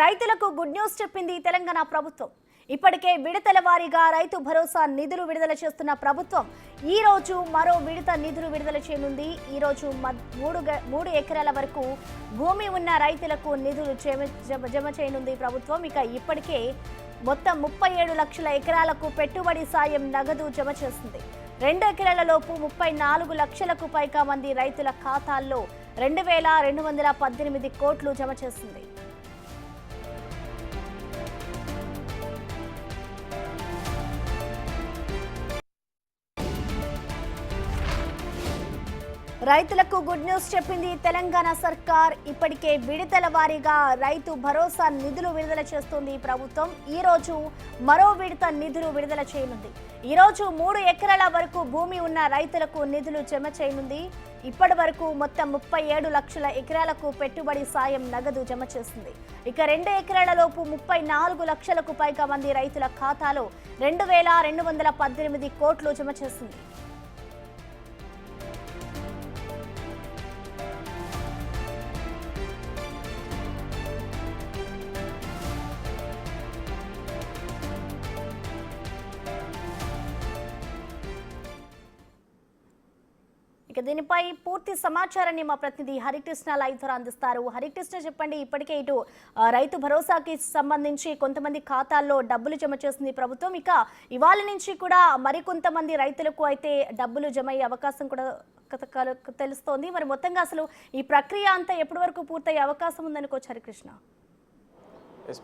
రైతులకు good news చెప్పింది తెలంగాణ ప్రభుత్వం. ఇప్పటికే విడతల వారీగా రైతు భరోసా నిధులు విడుదల చేస్తున్న ప్రభుత్వం ఈ రోజు మరో విడత నిధులు విడుదల చేయనుంది. ఈ రోజు 3 ఎకరాల వరకు భూమి ఉన్న రైతులకు నిధులు జమ చేయనుంది ప్రభుత్వం. ఇక ఇప్పటికే మొత్తం 37 లక్షల ఎకరాలకు పెట్టుబడి సాయం నగదు జమ చేస్తుంది. 2 ఎకరాల లోపు 34 లక్షలకు పైగా మంది రైతుల ఖాతాల్లో 2,218 కోట్లు జమ చేస్తుంది. రైతులకు గుడ్ న్యూస్ చెప్పింది తెలంగాణ సర్కార్. ఇప్పటికే విడతల వారీగా రైతు భరోసా నిధులు విడుదల చేస్తుంది ప్రభుత్వం. ఈ రోజు మరో విడత నిధులు విడుదల చేయనుంది. ఈ రోజు 3 ఎకరాల వరకు భూమి ఉన్న రైతులకు నిధులు జమ చేయనుంది. ఇప్పటి వరకు మొత్తం 37 లక్షల ఎకరాలకు పెట్టుబడి సాయం నగదు జమ చేస్తుంది. ఇక 2 ఎకరాల లోపు 34 లక్షలకు పైగా మంది రైతుల ఖాతాలో 2,218 కోట్లు జమ చేస్తుంది. ఇక దీనిపై పూర్తి సమాచారాన్ని మా ప్రతినిధి హరికృష్ణ లైవ్ ద్వారా అందిస్తారు. హరికృష్ణ, చెప్పండి, ఇప్పటికే ఇటు రైతు భరోసాకి సంబంధించి కొంతమంది ఖాతాల్లో డబ్బులు జమ చేస్తుంది ప్రభుత్వం. ఇక ఇవాళ నుంచి కూడా మరికొంతమంది రైతులకు అయితే డబ్బులు జమ అయ్యే అవకాశం కూడా తెలుస్తోంది. మరి మొత్తంగా అసలు ఈ ప్రక్రియ అంతా ఎప్పటి వరకు పూర్తయ్యే అవకాశం ఉందనుకోవచ్చు హరికృష్ణ?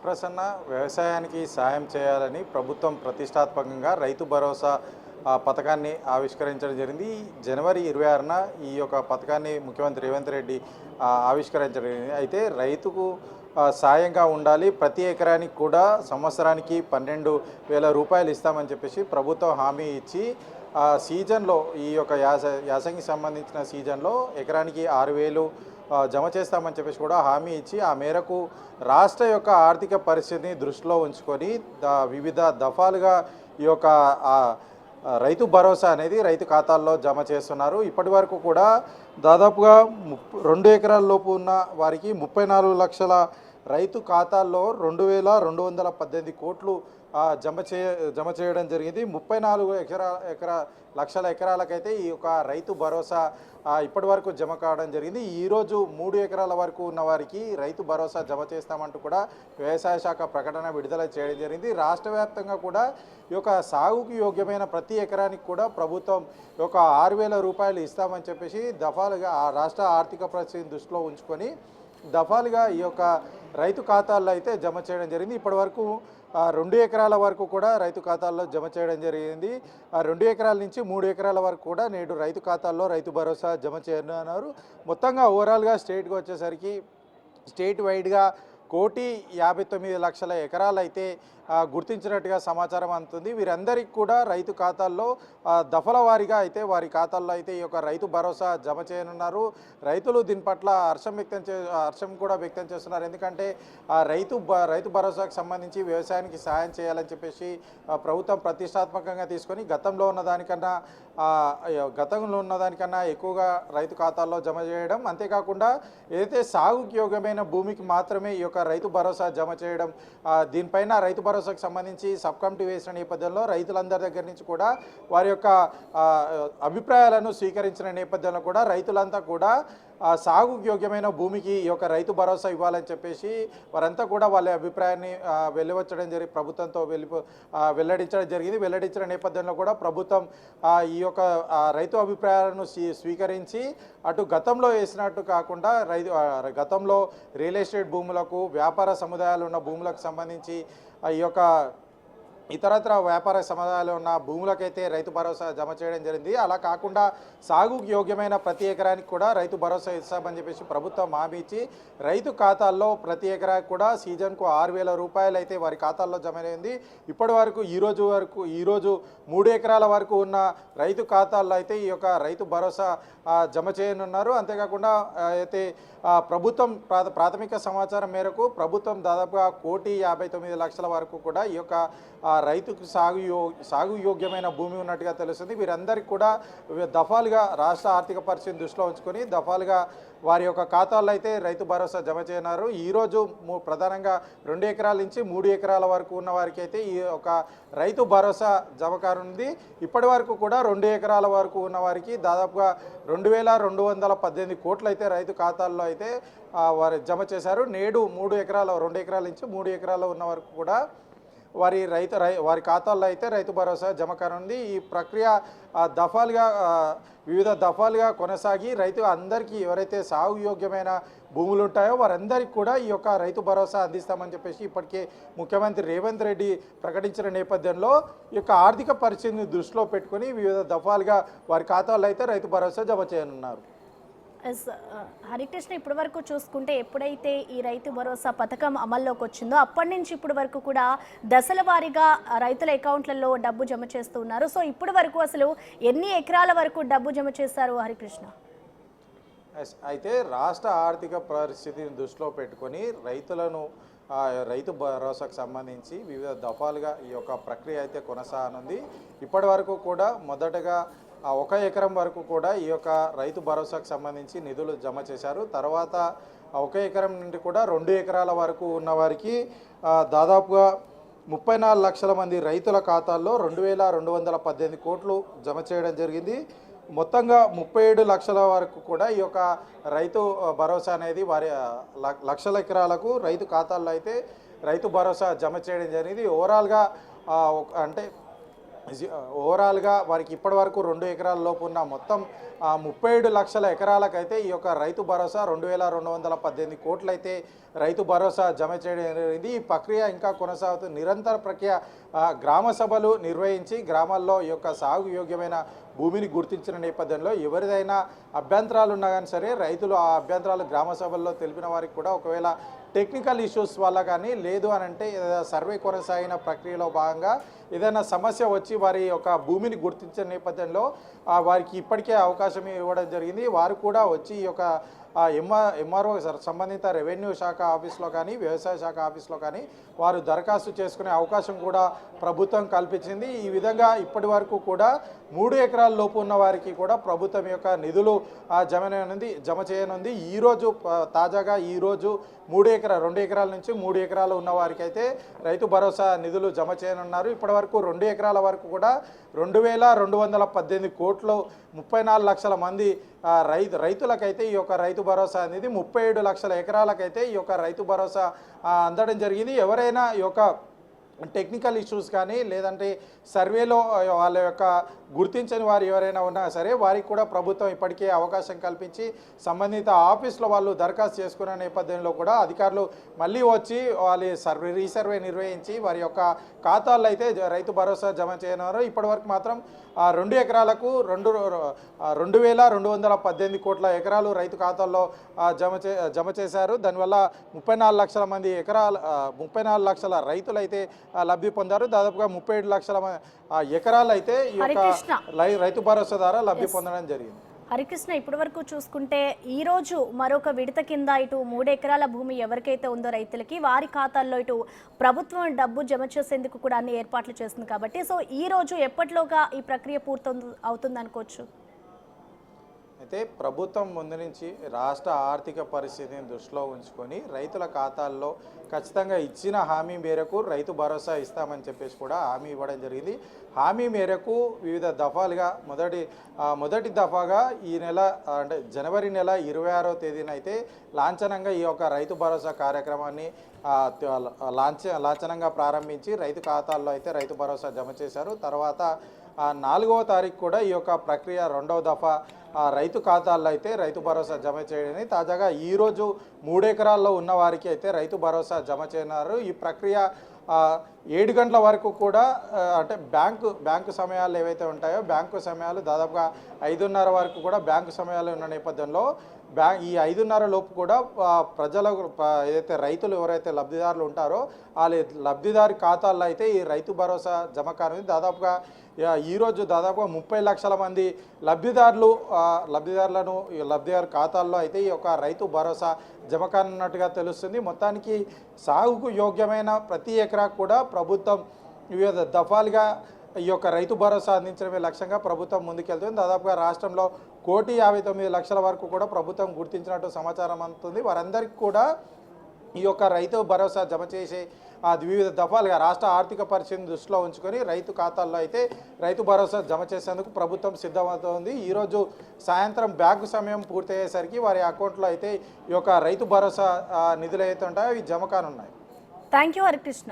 ప్రసన్న, వ్యవసాయానికి సాయం చేయాలని ప్రభుత్వం ప్రతిష్టాత్మకంగా రైతు భరోసా పథకాన్ని ఆవిష్కరించడం జరిగింది. జనవరి 26న ఈ యొక్క పథకాన్ని ముఖ్యమంత్రి రేవంత్ రెడ్డి ఆవిష్కరించడం జరిగింది. అయితే రైతుకు సాయంగా ఉండాలి, ప్రతి ఎకరానికి కూడా సంవత్సరానికి 12,000 రూపాయలు ఇస్తామని చెప్పేసి ప్రభుత్వం హామీ ఇచ్చి సీజన్లో ఈ యొక్క యాసంగి సంబంధించిన సీజన్లో ఎకరానికి 6,000 జమ చేస్తామని చెప్పేసి కూడా హామీ ఇచ్చి ఆ మేరకు రాష్ట్ర యొక్క ఆర్థిక పరిస్థితిని దృష్టిలో ఉంచుకొని వివిధ దఫాలుగా ఈ యొక్క రైతు భరోసా అనేది రైతు ఖాతాల్లో జమ చేస్తున్నారు. ఇప్పటి వరకు కూడా దాదాపుగా 2 ఎకరాల లోపు ఉన్న వారికి 34 లక్షల రైతు ఖాతాల్లో 2,218 కోట్లు జమ చేయడం జరిగింది. 34 లక్షల ఎకరాలకైతే ఈ యొక్క రైతు భరోసా ఇప్పటి వరకు జమ కావడం జరిగింది. ఈరోజు 3 ఎకరాల వరకు ఉన్న వారికి రైతు భరోసా జమ చేస్తామంటూ కూడా వ్యవసాయ శాఖ ప్రకటన విడుదల చేయడం జరిగింది. రాష్ట్ర వ్యాప్తంగా కూడా ఈ యొక్క సాగుకు యోగ్యమైన ప్రతి ఎకరానికి కూడా ప్రభుత్వం ఈ యొక్క 6,000 రూపాయలు ఇస్తామని చెప్పేసి దఫాలుగా ఆ రాష్ట్ర ఆర్థిక పరిస్థితిని దృష్టిలో ఉంచుకొని దఫాలుగా ఈ యొక్క రైతు ఖాతాల్లో అయితే జమ చేయడం జరిగింది. ఇప్పటి వరకు 2 ఎకరాల వరకు కూడా రైతు ఖాతాల్లో జమ చేయడం జరిగింది. 2 ఎకరాల నుంచి 3 ఎకరాల వరకు కూడా నేడు రైతు ఖాతాల్లో రైతు భరోసా జమ చేయనున్నారు. మొత్తంగా ఓవరాల్గా స్టేట్కి వచ్చేసరికి స్టేట్ వైడ్గా 1,59,00,000 ఎకరాలు అయితే గుర్తించినట్టుగా సమాచారం అందుతుంది. వీరందరికీ కూడా రైతు ఖాతాల్లో దఫల వారీగా అయితే వారి ఖాతాల్లో అయితే ఈ యొక్క రైతు భరోసా జమ చేయనున్నారు. రైతులు దీని పట్ల హర్షం కూడా వ్యక్తం చేస్తున్నారు. ఎందుకంటే రైతు భరోసాకు సంబంధించి వ్యవసాయానికి సాయం చేయాలని చెప్పేసి ప్రభుత్వం ప్రతిష్టాత్మకంగా తీసుకొని గతంలో ఉన్నదానికన్నా ఎక్కువగా రైతు ఖాతాల్లో జమ చేయడం, అంతేకాకుండా ఏదైతే సాగుకి యోగ్యమైన భూమికి మాత్రమే ఈ యొక్క రైతు భరోసా జమ చేయడం, దీనిపైన రైతు భరోసాకు సంబంధించి సబ్ కమిటీ వేసిన నేపథ్యంలో రైతులందరి దగ్గర నుంచి కూడా వారి యొక్క అభిప్రాయాలను స్వీకరించిన నేపథ్యంలో కూడా రైతులంతా కూడా సాగుకు యోగ్యమైన భూమికి ఈ యొక్క రైతు భరోసా ఇవ్వాలని చెప్పేసి వారంతా కూడా వాళ్ళ అభిప్రాయాన్ని ప్రభుత్వంతో వెల్లడించడం జరిగింది. వెల్లడించిన నేపథ్యంలో కూడా ప్రభుత్వం ఈ యొక్క రైతు అభిప్రాయాలను స్వీకరించి అటు గతంలో వేసినట్టు కాకుండా గతంలో రియల్ ఎస్టేట్ భూములకు, వ్యాపార సముదాయాలు ఉన్న భూములకు సంబంధించి ఈ యొక్క ఇతరత్ర వ్యాపార సముదాయాలు ఉన్న భూములకైతే రైతు భరోసా జమ చేయడం జరిగింది. అలా కాకుండా సాగుకు యోగ్యమైన ప్రతి ఎకరానికి కూడా రైతు భరోసా ఇస్తామని చెప్పేసి ప్రభుత్వం హామీ ఇచ్చి రైతు ఖాతాల్లో ప్రతి ఎకరానికి కూడా సీజన్కు 6,000 రూపాయలు అయితే వారి ఖాతాల్లో జమ అయింది. ఇప్పటి వరకు ఈరోజు 3 ఎకరాల వరకు ఉన్న రైతు ఖాతాల్లో అయితే ఈ యొక్క రైతు భరోసా జమ చేయనున్నారు. అంతేకాకుండా అయితే ప్రభుత్వం ప్రాథమిక సమాచారం మేరకు ప్రభుత్వం దాదాపుగా 1,59,00,000 వరకు కూడా ఈ యొక్క రైతుకు సాగు యోగ్యమైన భూమి ఉన్నట్టుగా తెలుస్తుంది. వీరందరికీ కూడా దఫాలుగా రాష్ట్ర ఆర్థిక పరిస్థితిని దృష్టిలో ఉంచుకొని దఫాలుగా వారి యొక్క ఖాతాల్లో అయితే రైతు భరోసా జమ చేయనున్నారు. ఈరోజు ప్రధానంగా 2 ఎకరాల నుంచి 3 ఎకరాల వరకు ఉన్న వారికి అయితే ఈ యొక్క రైతు భరోసా జమ కానుంది. ఇప్పటి వరకు కూడా 2 ఎకరాల వరకు ఉన్న వారికి దాదాపుగా 2,218 కోట్లు అయితే రైతు ఖాతాల్లో అయితే వారు జమ చేశారు. నేడు 2 ఎకరాల నుంచి 3 ఎకరాలు ఉన్న వరకు కూడా వారి ఖాతాల్లో అయితే రైతు భరోసా జమ కానుంది. ఈ ప్రక్రియ వివిధ దఫాలుగా కొనసాగి రైతు అందరికీ ఎవరైతే సాగు యోగ్యమైన భూములు ఉంటాయో వారందరికీ కూడా ఈ యొక్క రైతు భరోసా అందిస్తామని చెప్పేసి ఇప్పటికే ముఖ్యమంత్రి రేవంత్ రెడ్డి ప్రకటించిన నేపథ్యంలో ఈ యొక్క ఆర్థిక పరిస్థితిని దృష్టిలో పెట్టుకుని వివిధ దఫాలుగా వారి ఖాతాల్లో అయితే రైతు భరోసా జమ చేయనున్నారు. హరికృష్ణ, ఇప్పటి వరకు చూసుకుంటే ఎప్పుడైతే ఈ రైతు భరోసా పథకం అమల్లోకి వచ్చిందో అప్పటి నుంచి ఇప్పటి వరకు కూడా దశల వారీగా రైతుల అకౌంట్లలో డబ్బు జమ చేస్తూ ఉన్నారు. సో ఇప్పటి వరకు అసలు ఎన్ని ఎకరాల వరకు డబ్బు జమ చేశారు హరికృష్ణ? అయితే రాష్ట్ర ఆర్థిక పరిస్థితిని దృష్టిలో పెట్టుకొని రైతు భరోసాకు సంబంధించి వివిధ దఫాలుగా ఈ యొక్క ప్రక్రియ అయితే కొనసాగనుంది. ఇప్పటి వరకు కూడా మొదటగా 1 ఎకరం వరకు కూడా ఈ యొక్క రైతు భరోసాకు సంబంధించి నిధులు జమ చేశారు. తర్వాత 1 ఎకరం నుండి కూడా 2 ఎకరాల వరకు ఉన్న వారికి దాదాపుగా 34 లక్షల మంది రైతుల ఖాతాల్లో 2,218 కోట్లు జమ చేయడం జరిగింది. మొత్తంగా 37 లక్షల వరకు కూడా ఈ యొక్క రైతు భరోసా అనేది వారి లక్షల ఎకరాలకు రైతు ఖాతాల్లో అయితే రైతు భరోసా జమ చేయడం జరిగింది. ఓవరాల్గా వారికి ఇప్పటి వరకు 2 ఎకరాల లోపు ఉన్న మొత్తం 37 లక్షల ఎకరాలకైతే ఈ యొక్క రైతు భరోసా 2,218 కోట్లు అయితే రైతు భరోసా జమ చేయడం జరిగింది. ఈ ప్రక్రియ ఇంకా కొనసాగుతుంది. నిరంతర ప్రక్రియ గ్రామ సభలు నిర్వహించి గ్రామాల్లో ఈ యొక్క సాగు యోగ్యమైన భూమిని గుర్తించిన నేపథ్యంలో ఎవరిదైనా అభ్యంతరాలు ఉన్నా కానీ సరే రైతులు ఆ అభ్యంతరాలు గ్రామ సభల్లో తెలిపిన వారికి కూడా ఒకవేళ టెక్నికల్ ఇష్యూస్ వల్ల కానీ లేదు అని అంటే సర్వే కొనసాగిన ప్రక్రియలో భాగంగా ఏదైనా సమస్య వచ్చి వారి యొక్క భూమిని గుర్తించిన నేపథ్యంలో వారికి ఇప్పటికే అవకాశం ఇవ్వడం జరిగింది. వారు కూడా వచ్చి ఈ యొక్క ఎంఆర్ఓ సంబంధిత రెవెన్యూ శాఖ ఆఫీస్లో కానీ వ్యవసాయ శాఖ ఆఫీస్లో కానీ వారు దరఖాస్తు చేసుకునే అవకాశం కూడా ప్రభుత్వం కల్పించింది. ఈ విధంగా ఇప్పటి వరకు కూడా 3 ఎకరాల లోపు ఉన్న వారికి కూడా ప్రభుత్వం యొక్క నిధులు జమ చేయనుంది. ఈరోజు తాజాగా 2 ఎకరాల నుంచి 3 ఎకరాలు ఉన్న వారికి అయితే రైతు భరోసా నిధులు జమ చేయనున్నారు. ఇప్పటి వరకు 2 ఎకరాల వరకు కూడా 2,218 కోట్లు 34 లక్షల మంది రైతులకైతే ఈ యొక్క రైతు భరోసా అనేది 37 లక్షల ఎకరాలకైతే ఈ యొక్క రైతు భరోసా అందడం జరిగింది. ఎవరైనా ఈ యొక్క టెక్నికల్ ఇష్యూస్ కానీ లేదంటే సర్వేలో వాళ్ళ యొక్క గుర్తించని వారు ఎవరైనా ఉన్నా సరే వారికి కూడా ప్రభుత్వం ఇప్పటికే అవకాశం కల్పించి సంబంధిత ఆఫీస్లో వాళ్ళు దరఖాస్తు చేసుకునే నేపథ్యంలో కూడా అధికారులు మళ్ళీ వచ్చి వాళ్ళు రీసర్వే నిర్వహించి వారి యొక్క ఖాతాల్లో అయితే రైతు భరోసా జమ చేయనున్నారు. ఇప్పటివరకు మాత్రం 2 ఎకరాలకు 2,218 కోట్ల ఎకరాలు రైతు ఖాతాల్లో జమ చేశారు. దానివల్ల 34 లక్షల రైతులు అయితే లబ్ధి పొందారు. దాదాపుగా 37 లక్షల ఎకరాలు అయితే ఈ యొక్క రైతు భరోసా ద్వారా లబ్ధి పొందడం జరిగింది. హరికృష్ణ, ఇప్పటి వరకు చూసుకుంటే ఈ రోజు మరొక విడత కింద ఇటు 3 ఎకరాల భూమి ఎవరికైతే ఉందో రైతులకి వారి ఖాతాల్లో ఇటు ప్రభుత్వం డబ్బు జమ చేసేందుకు కూడా అన్ని ఏర్పాట్లు చేస్తుంది కాబట్టి సో ఈ రోజు ఎప్పటిలోగా ఈ ప్రక్రియ అవుతుంది అనుకోవచ్చు? అయితే ప్రభుత్వం ముందు నుంచి రాష్ట్ర ఆర్థిక పరిస్థితిని దృష్టిలో ఉంచుకొని రైతుల ఖాతాల్లో ఖచ్చితంగా ఇచ్చిన హామీ మేరకు రైతు భరోసా ఇస్తామని చెప్పేసి కూడా హామీ ఇవ్వడం జరిగింది. హామీ మేరకు వివిధ దఫాలుగా మొదటి దఫాగా ఈ నెల అంటే జనవరి నెల 26వ తేదీన అయితే లాంఛనంగా ఈ యొక్క రైతు భరోసా కార్యక్రమాన్ని లాంఛనంగా ప్రారంభించి రైతు ఖాతాల్లో అయితే రైతు భరోసా జమ చేశారు. తర్వాత 4వ తారీఖు కూడా ఈ యొక్క ప్రక్రియ 2వ దఫా రైతు ఖాతాల్లో అయితే రైతు భరోసా జమ చేయడని తాజాగా ఈరోజు 3 ఎకరాల్లో ఉన్న వారికి అయితే రైతు భరోసా జమ చేయనున్నారు. ఈ ప్రక్రియ 7 గంటల వరకు కూడా అంటే బ్యాంకు సమయాలు ఏవైతే ఉంటాయో బ్యాంకు సమయాలు దాదాపుగా 5:30 వరకు కూడా బ్యాంకు సమయాలు ఉన్న నేపథ్యంలో ఈ 5:30 లోపు కూడా ప్రజలకు ఏదైతే రైతులు ఎవరైతే లబ్ధిదారులు ఉంటారో ఆ లబ్ధిదారు ఖాతాల్లో అయితే ఈ రైతు భరోసా జమ కానుంది. దాదాపుగా ఈరోజు దాదాపుగా 30 లక్షల మంది లబ్ధిదారు ఖాతాల్లో అయితే ఈ యొక్క రైతు భరోసా జమ కానున్నట్టుగా తెలుస్తుంది. మొత్తానికి సాగుకు యోగ్యమైన ప్రతి ఎకరా కూడా ప్రభుత్వం వివిధ దఫాలుగా ఈ యొక్క రైతు భరోసా అందించడమే లక్ష్యంగా ప్రభుత్వం ముందుకెళ్తుంది. దాదాపుగా రాష్ట్రంలో 1,59,00,000 వరకు కూడా ప్రభుత్వం గుర్తించినట్టు సమాచారం అందుతుంది. వారందరికీ కూడా ఈ యొక్క రైతు భరోసా జమ చేసే వివిధ దఫాలుగా రాష్ట్ర ఆర్థిక పరిస్థితిని దృష్టిలో ఉంచుకొని రైతు ఖాతాల్లో అయితే రైతు భరోసా జమ చేసేందుకు ప్రభుత్వం సిద్ధమవుతోంది. ఈరోజు సాయంత్రం బ్యాంకు సమయం పూర్తయ్యేసరికి వారి అకౌంట్లో అయితే ఈ యొక్క రైతు భరోసా నిధులు అయితే ఉంటాయో అవి జమ కానున్నాయి. Thank you Harikrishna.